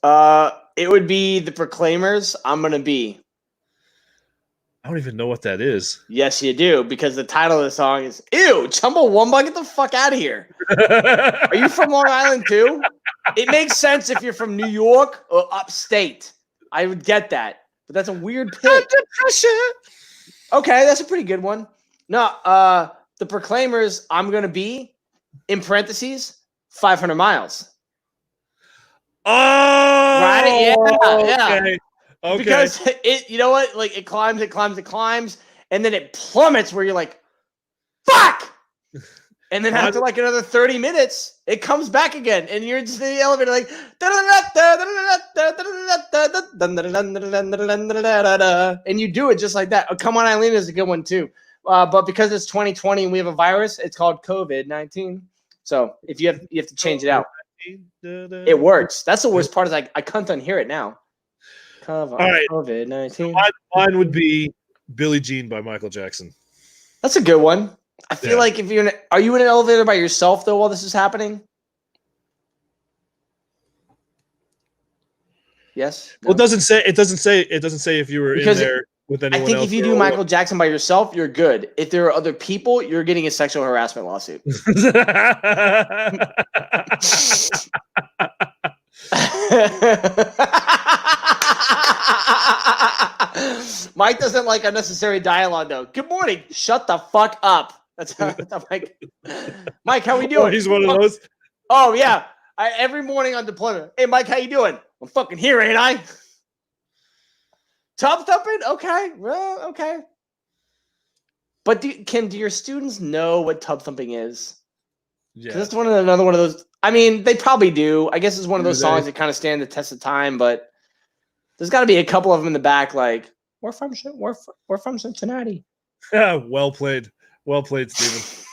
It would be the Proclaimers. I'm gonna be. I don't even know what that is. Yes, you do, because the title of the song is "Ew, Chumbawamba, get the fuck out of here." Are you from Long Island too? It makes sense if you're from New York or upstate. I would get that, but that's a weird pick. Okay, that's a pretty good one. No, the Proclaimers. I'm gonna be in parentheses 500 miles. Oh, right? Yeah. Okay. Okay. Because you know what? Like it climbs, and then it plummets where you're like, "Fuck!" And then after like another 30 minutes, it comes back again, and you're just in the elevator like, and you do it just like that. Oh, Come On Eileen is a good one too, but because it's 2020 and we have a virus, it's called COVID-19. So if you have to change it out, it works. That's the worst part is I can't unhear it now. All right. COVID-19. Mine would be Billie Jean by Michael Jackson. That's a good one. I feel like if are you in an elevator by yourself though while this is happening? Yes. No? Well, it doesn't say if you were in there with anyone else. I think if you do Michael Jackson by yourself, you're good. If there are other people, you're getting a sexual harassment lawsuit. Mike doesn't like unnecessary dialogue, though. Good morning. Shut the fuck up. That's how Mike. Mike, how we doing? Oh, he's one of those. Oh yeah. Every morning on deployment. Hey, Mike, how you doing? I'm fucking here, ain't I? Tub thumping? Okay. Well, okay. But do your students know what tub thumping is? Yeah. That's another one of those. I mean, they probably do. I guess it's one of those songs that kind of stand the test of time, but there's got to be a couple of them in the back, like, we're from Cincinnati. Yeah, well played. Well played, Steven.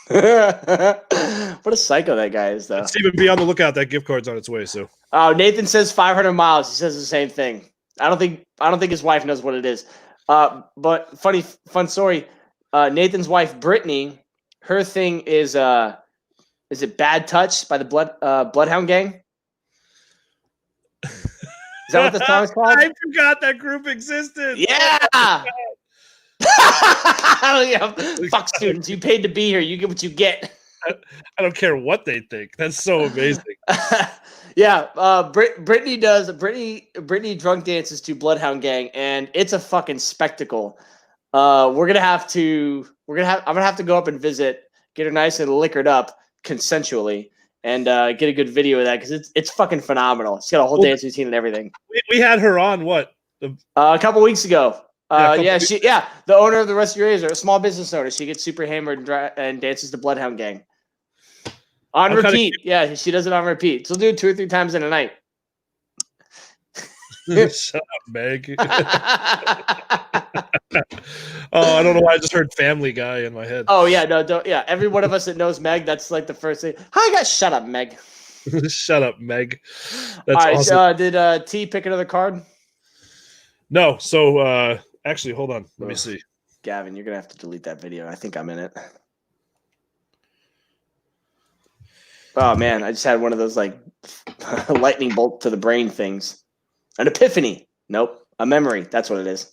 What a psycho that guy is, though. And Steven, be on the lookout. That gift card's on its way, so. Oh, Nathan says 500 miles. He says the same thing. I don't think his wife knows what it is. But fun story. Nathan's wife, Brittany, her thing is it Bad Touch by the Bloodhound Gang? Is that what the song's called? I forgot that group existed. Yeah. Yeah. Fuck students. You paid to be here. You get what you get. I don't care what they think. That's so amazing. Yeah. Brittany drunk dances to Bloodhound Gang, and it's a fucking spectacle. I'm gonna have to go up and visit, get her nice and liquored up consensually, and get a good video of that because it's fucking phenomenal. She's got a whole dance routine and everything. We had her on a couple weeks ago. The owner of the Rusty Razor, a small business owner. She gets super hammered and dances to Bloodhound Gang on repeat. Yeah, she does it on repeat. She'll do it 2 or 3 times in a night. Shut up, Meg. Oh, I don't know why I just heard Family Guy in my head. Oh yeah, no, don't. Yeah, every one of us that knows Meg, that's like the first thing. Hi guys, shut up, Meg. Shut up, Meg. That's all right. Awesome. Did T pick another card? No. So actually, hold on. Let me see. Gavin, you're gonna have to delete that video. I think I'm in it. Oh man, I just had one of those like lightning bolt to the brain things. An epiphany. Nope. A memory. That's what it is.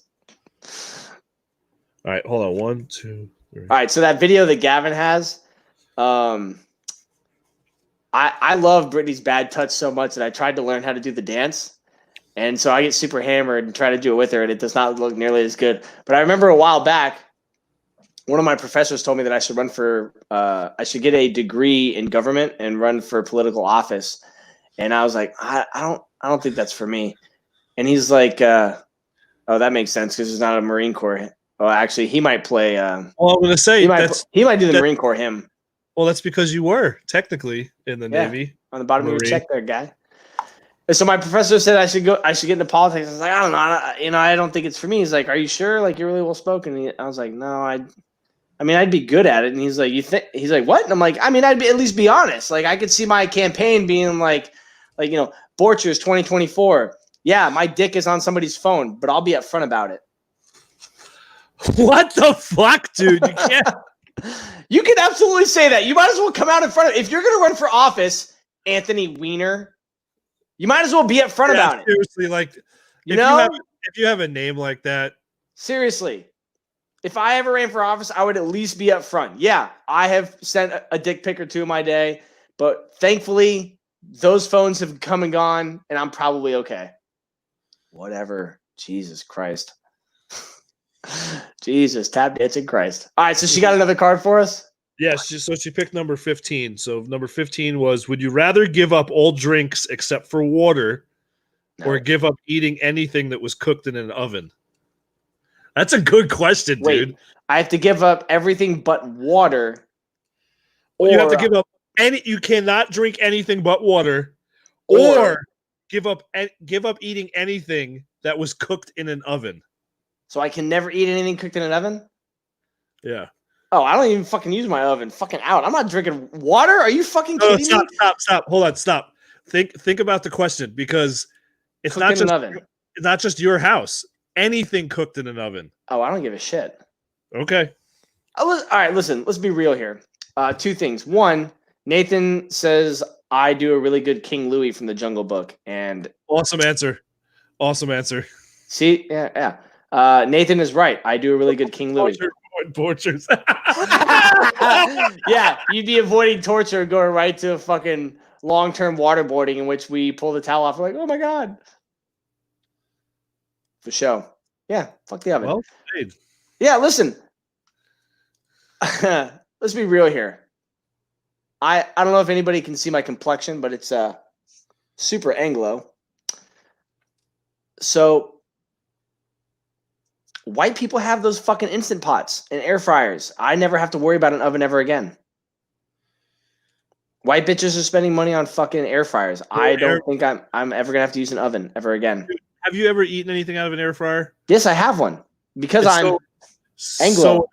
All right, hold on. 1, 2, 3. All right, so that video that Gavin has, I love Brittany's Bad Touch so much that I tried to learn how to do the dance. And so I get super hammered and try to do it with her, and it does not look nearly as good. But I remember a while back, one of my professors told me that I should I should get a degree in government and run for political office. And I was like, I don't think that's for me. And he's like, oh, that makes sense because there's not a Marine Corps. Well, actually, he might play. Well, I'm going to say he might do the Marine Corps him. Well, that's because you were technically in the Navy. On the bottom of your check there, guy. And so my professor said I should get into politics. I was like, I don't know. I don't think it's for me. He's like, are you sure? Like, you're really well spoken. I was like, no, I'd be good at it. And he's like, you think? He's like, what? And I'm like, I'd at least be honest. Like, I could see my campaign being like Borchers 2024. Yeah, my dick is on somebody's phone, but I'll be upfront about it. What the fuck, dude? You can't. You can absolutely say that. You might as well come out in front of it. If you're going to run for office, Anthony Weiner, you might as well be upfront about it. Seriously, like, if you have a name like that. Seriously. If I ever ran for office, I would at least be upfront. Yeah, I have sent a dick pic or 2 in my day, but thankfully, those phones have come and gone, and I'm probably okay. Whatever. Jesus Christ. Jesus, tap dancing Christ. All right, so she got another card for us? Yes, so she picked number 15. So number 15 was, would you rather give up all drinks except for water or give up eating anything that was cooked in an oven? That's a good question, dude. I have to give up everything but water. You have to give up you cannot drink anything but water or give up eating anything that was cooked in an oven. So I can never eat anything cooked in an oven? Yeah. Oh, I don't even fucking use my oven. Fucking out. I'm not drinking water. Are you fucking kidding me? Stop. Hold on. Stop. Think about the question because it's not just your house. Anything cooked in an oven. Oh, I don't give a shit. Okay. All right, listen. Let's be real here. 2 things. One, Nathan says I do a really good King Louis from the Jungle Book, and awesome answer. See, yeah. Nathan is right. I do a really good King Louis. Tortures. Yeah, you'd be avoiding torture, going right to a fucking long-term waterboarding in which we pull the towel off. We're like, oh my God. For sure. Yeah, fuck the oven. Well played. Yeah, listen. Let's be real here. I don't know if anybody can see my complexion, but it's super Anglo. So white people have those fucking Instant Pots and air fryers. I never have to worry about an oven ever again. White bitches are spending money on fucking air fryers. I don't think I'm ever gonna have to use an oven ever again. Have you ever eaten anything out of an air fryer? Yes, I have one because I'm Anglo.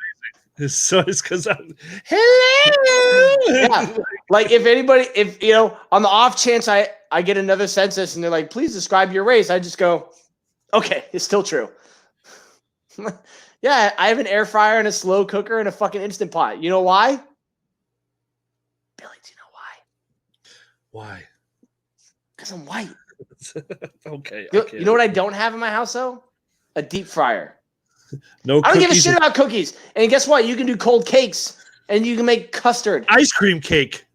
So it's because I'm hello. Yeah, like if you know, on the off chance I get another census and they're like, please describe your race, I just go, okay, it's still true. Yeah, I have an air fryer and a slow cooker and a fucking Instant Pot. You know why? Billy, do you know why? Why? Because I'm white. Okay. You know what I don't have in my house though? A deep fryer. No, I don't give a shit about cookies. And guess what? You can do cold cakes and you can make custard. Ice cream cake.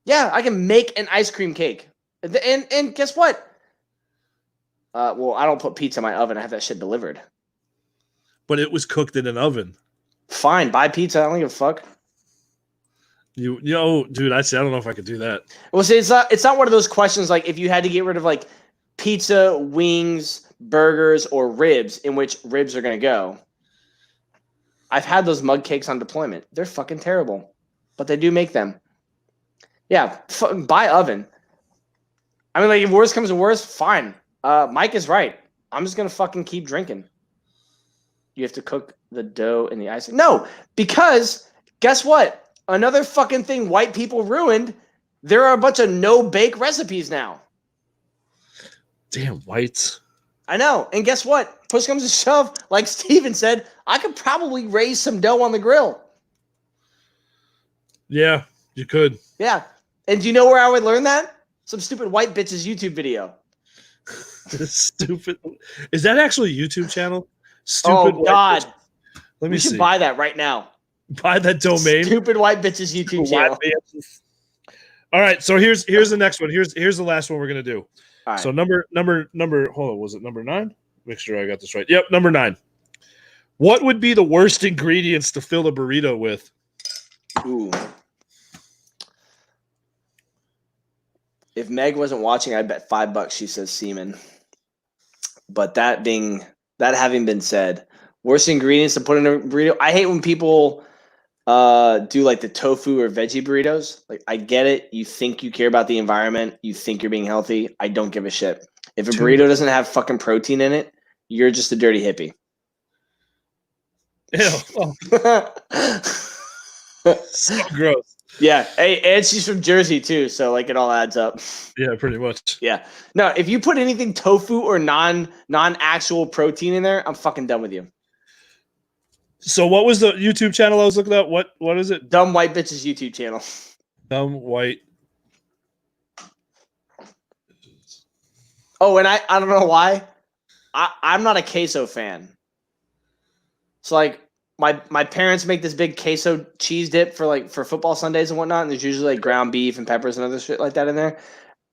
Yeah, I can make an ice cream cake. And guess what? Well, I don't put pizza in my oven. I have that shit delivered. But it was cooked in an oven. Fine, buy pizza. I don't give a fuck. You know, dude, I don't know if I could do that. Well, see, it's not one of those questions like if you had to get rid of like pizza, wings, burgers, or ribs, in which ribs are going to go. I've had those mug cakes on deployment. They're fucking terrible, but they do make them. Yeah, buy oven. I mean, like, if worse comes to worse, fine. Mike is right. I'm just going to fucking keep drinking. You have to cook the dough in the ice. No, because guess what? Another fucking thing white people ruined. There are a bunch of no-bake recipes now. Damn, whites. I know. And guess what? Push comes to shove, like Steven said, I could probably raise some dough on the grill. Yeah, you could. Yeah. And do you know where I would learn that? Some stupid white bitch's YouTube video. Stupid. Is that actually a YouTube channel? Stupid. Oh, God. Bitch. Let me we should see. buy that right now. Buy that domain. Stupid white bitch's YouTube channel. All right, so here's the next one. Here's the last one we're gonna do. All right. So number. Hold on, was it number 9? Make sure I got this right. Yep, number 9. What would be the worst ingredients to fill a burrito with? Ooh. If Meg wasn't watching, I'd bet $5 she says semen. But that having been said, worst ingredients to put in a burrito. I hate when people do like the tofu or veggie burritos. Like, I get it. You think you care about the environment. You think you're being healthy. I don't give a shit. If a burrito doesn't have fucking protein in it, you're just a dirty hippie. Ew. So gross. Yeah. Hey, and she's from Jersey too, so like it all adds up. Yeah, pretty much. Yeah. No, if you put anything tofu or non-actual protein in there, I'm fucking done with you. So what was the YouTube channel I was looking at? What is it? Dumb White Bitches YouTube channel. Dumb White. Oh, and I don't know why. I'm not a queso fan. So like my parents make this big queso cheese dip for football Sundays and whatnot, and there's usually like ground beef and peppers and other shit like that in there.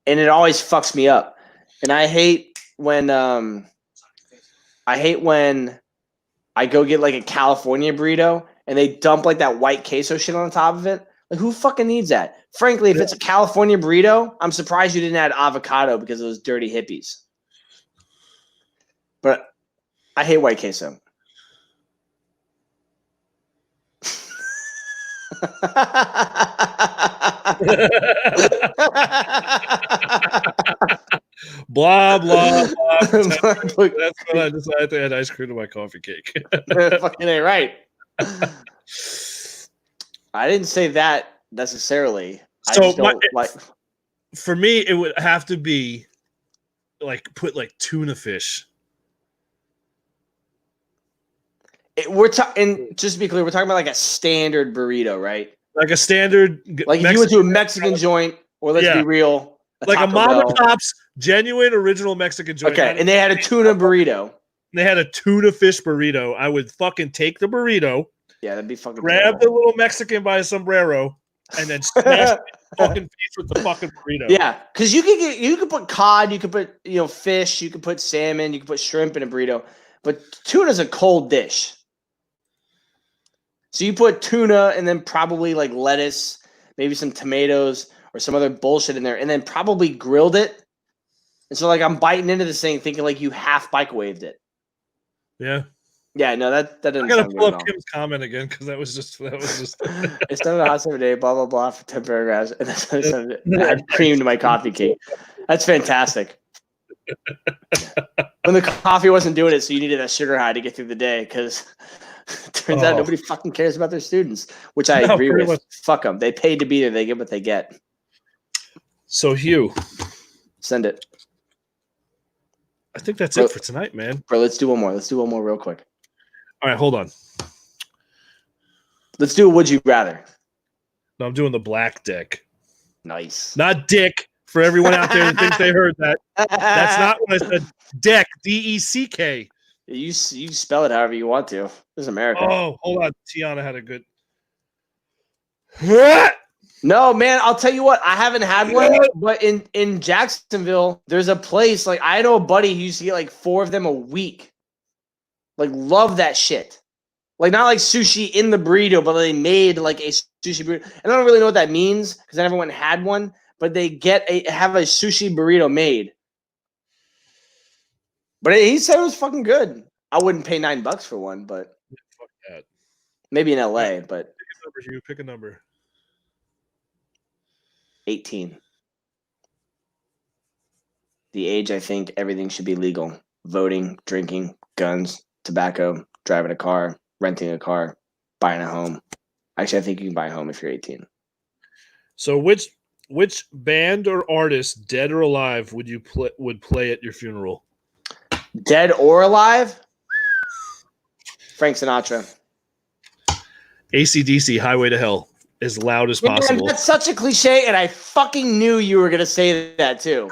And it always fucks me up. And I hate when I go get like a California burrito and they dump like that white queso shit on the top of it. Like, who fucking needs that? Frankly, if it's a California burrito, I'm surprised you didn't add avocado because of those dirty hippies. But I hate white queso. Blah, blah, blah. That's what I decided to add ice cream to my coffee cake. Fucking ain't right. I didn't say that necessarily. So for me, it would have to be put tuna fish. We're talking, just to be clear, we're talking about like a standard burrito, right? Like a standard, like if you went to a Mexican joint, or let's be real, like a Mom and Pop's genuine original Mexican joint. Okay, and they had a tuna burrito. They had a tuna fish burrito. I would fucking take the burrito. Yeah, that'd be fucking. Grab the little Mexican by a sombrero. and then smash it in the fucking face with the fucking burrito. Yeah, because you could put cod, you could put fish, you could put salmon, you could put shrimp in a burrito, but tuna's a cold dish. So you put tuna and then probably like lettuce, maybe some tomatoes or some other bullshit in there, and then probably grilled it. And so like I'm biting into this thing thinking like you half microwaved it. Yeah. Yeah, no, that doesn't. I gotta pull up Kim's comment again because that was just. It's done a hot 7 day, blah blah blah for 10 paragraphs, and then I had cream to my coffee cake. That's fantastic. When the coffee wasn't doing it, so you needed that sugar high to get through the day because turns out nobody fucking cares about their students, which I agree with. Much. Fuck them. They paid to be there. They get what they get. So Hugh, send it. I think that's it for tonight, man. Bro, let's do one more. Let's do one more real quick. All right, hold on. Let's do a would you rather. No, I'm doing the black deck. Nice. Not dick for everyone out there that thinks they heard that. That's not what I said. Deck, D-E-C-K. You spell it however you want to. This is America. Oh, hold on. Tiana had a good. No, man, I'll tell you what. I haven't had one, but in Jacksonville, there's a place, like I know a buddy who used to get like 4 of them a week. Like, love that shit. Like, not like sushi in the burrito, but they made like a sushi burrito. And I don't really know what that means because I never went and had one, but they have a sushi burrito made. But he said it was fucking good. I wouldn't pay $9 for one, but fuck that. Maybe in LA, but pick a number, Hugh. Pick a number. 18. The age I think everything should be legal. Voting, drinking, guns, tobacco, driving a car, renting a car, buying a home. Actually, I think you can buy a home if you're 18. So which band or artist, dead or alive, would play at your funeral? Dead or alive? Frank Sinatra. AC/DC, Highway to Hell, as loud as possible. That's such a cliche, and I fucking knew you were gonna say that too.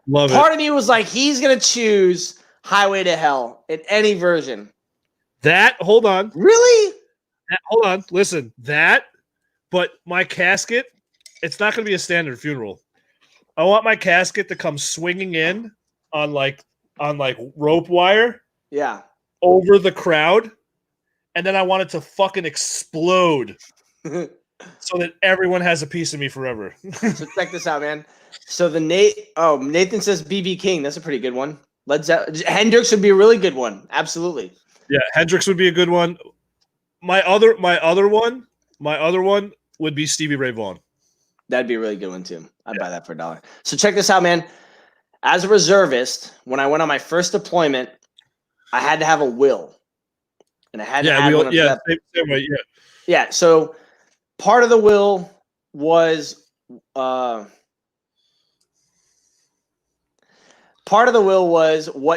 Love it. Part of me was like, he's gonna choose Highway to Hell in any version. Hold on. Really? Hold on. Listen, but my casket, it's not going to be a standard funeral. I want my casket to come swinging in on like rope wire. Yeah. Over the crowd. And then I want it to fucking explode so that everyone has a piece of me forever. So check this out, man. So Nathan says BB King. That's a pretty good one. Hendrix would be a really good one. Absolutely. Yeah, Hendrix would be a good one. My other one would be Stevie Ray Vaughan. That'd be a really good one too. I'd buy that for $1. So check this out, man. As a reservist, when I went on my first deployment, I had to have a will, and I had to have one. Same way. Yeah. Yeah. So part of the will was what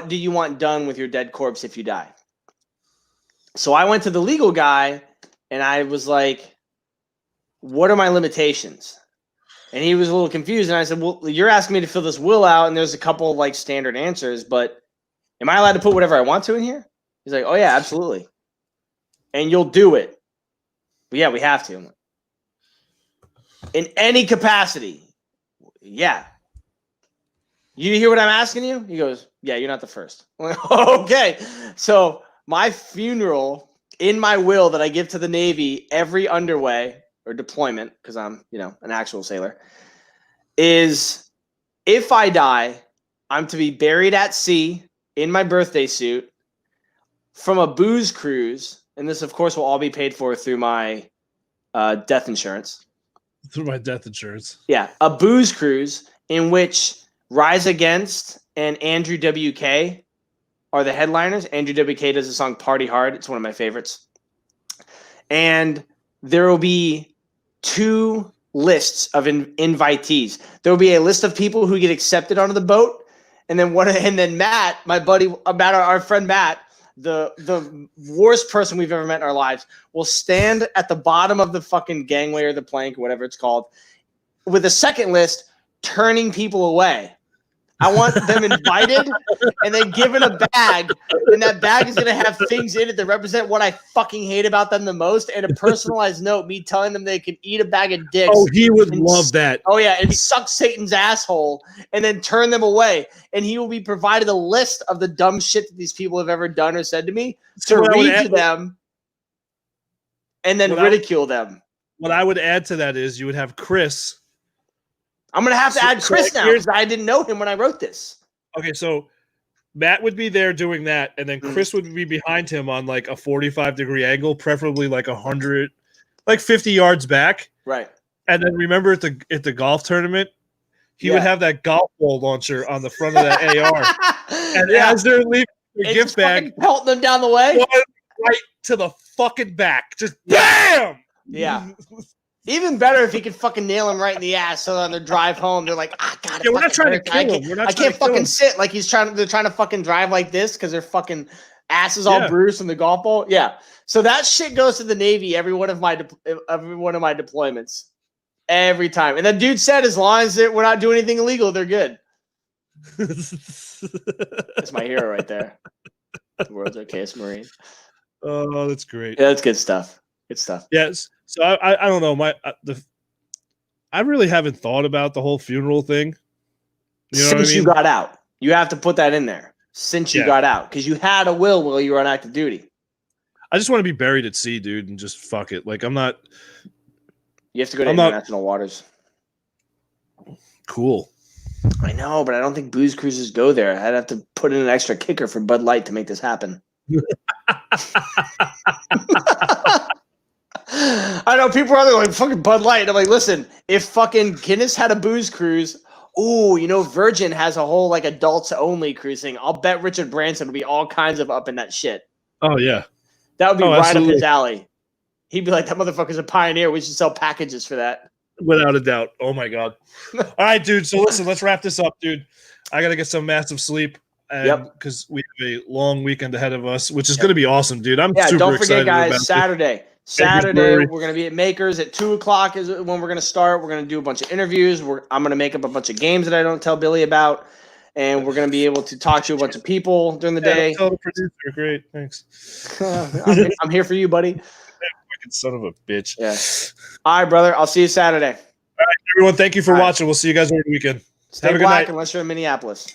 do you want done with your dead corpse if you die? So I went to the legal guy and I was like, what are my limitations? And he was a little confused. And I said, well, you're asking me to fill this will out. And there's a couple of like standard answers, but am I allowed to put whatever I want to in here? He's like, oh yeah, absolutely. And you'll do it. But yeah, we have to. In any capacity. Yeah. You hear what I'm asking you? He goes, yeah, you're not the first. I'm like, okay. So my funeral in my will that I give to the Navy every underway or deployment, because I'm, an actual sailor, is if I die, I'm to be buried at sea in my birthday suit from a booze cruise. And this, of course, will all be paid for through my death insurance. Through my death insurance. Yeah. A booze cruise in which Rise Against and Andrew WK are the headliners. Andrew WK does the song Party Hard. It's one of my favorites. And there will be 2 lists of invitees. There will be a list of people who get accepted onto the boat. And then Matt, my buddy, our friend Matt, the worst person we've ever met in our lives, will stand at the bottom of the fucking gangway or the plank, or whatever it's called, with a second list turning people away. I want them invited and then given a bag, and that bag is going to have things in it that represent what I fucking hate about them the most, and a personalized note, me telling them they can eat a bag of dicks. Oh, he would love that. Oh, yeah, and suck Satan's asshole and then turn them away. And he will be provided a list of the dumb shit that these people have ever done or said to me to read to them and then ridicule them. What I would add to that is you would have Chris. I'm going to have to add Chris now because I didn't know him when I wrote this. Okay, so Matt would be there doing that, and then Chris would be behind him on like a 45-degree angle, preferably like 100, like 50 yards back. Right. And then remember at the golf tournament, he would have that golf ball launcher on the front of that AR. And as they're leaving the gift bag, pelting them down the way. Right to the fucking back. Just BAM! Yeah. Even better if he could fucking nail him right in the ass. So on their drive home, they're like, God, we're not trying to kill him. I can't fucking sit like they're trying to fucking drive like this because their fucking ass is all bruised from the golf ball. Yeah. So that shit goes to the Navy every one of my deployments. Every time. And the dude said as long as we're not doing anything illegal, they're good. That's my hero right there. The world's okayest Marine. Oh, that's great. Yeah, that's good stuff. Good stuff. Yes. So I don't know. I really haven't thought about the whole funeral thing. You got out. You have to put that in there. Since you got out. Because you had a will while you were on active duty. I just want to be buried at sea, dude, and just fuck it. Like, I'm not. You have to go to international waters. Cool. I know, but I don't think booze cruises go there. I'd have to put in an extra kicker for Bud Light to make this happen. I know people are like, fucking Bud Light. I'm like, listen, if fucking Guinness had a booze cruise, Virgin has a whole like adults only cruising. I'll bet Richard Branson would be all kinds of up in that shit. Oh yeah, that would be right up his alley. He'd be like, that motherfucker's a pioneer. We should sell packages for that. Without a doubt. Oh my god. All right, dude. So listen, let's wrap this up, dude. I gotta get some massive sleep. Because we have a long weekend ahead of us, which is going to be awesome, dude. I'm super don't forget, excited guys. Saturday, we're going to be at Makers at 2:00 is when we're going to start. We're going to do a bunch of interviews. I'm going to make up a bunch of games that I don't tell Billy about, and we're going to be able to talk to a bunch of people during the day. Tell the producer. Great, thanks. I'm here for you, buddy. Fucking son of a bitch. Yeah. All right, brother. I'll see you Saturday. All right, everyone. Thank you for watching. We'll see you guys over the weekend. Stay Have a good black night. unless you're in Minneapolis.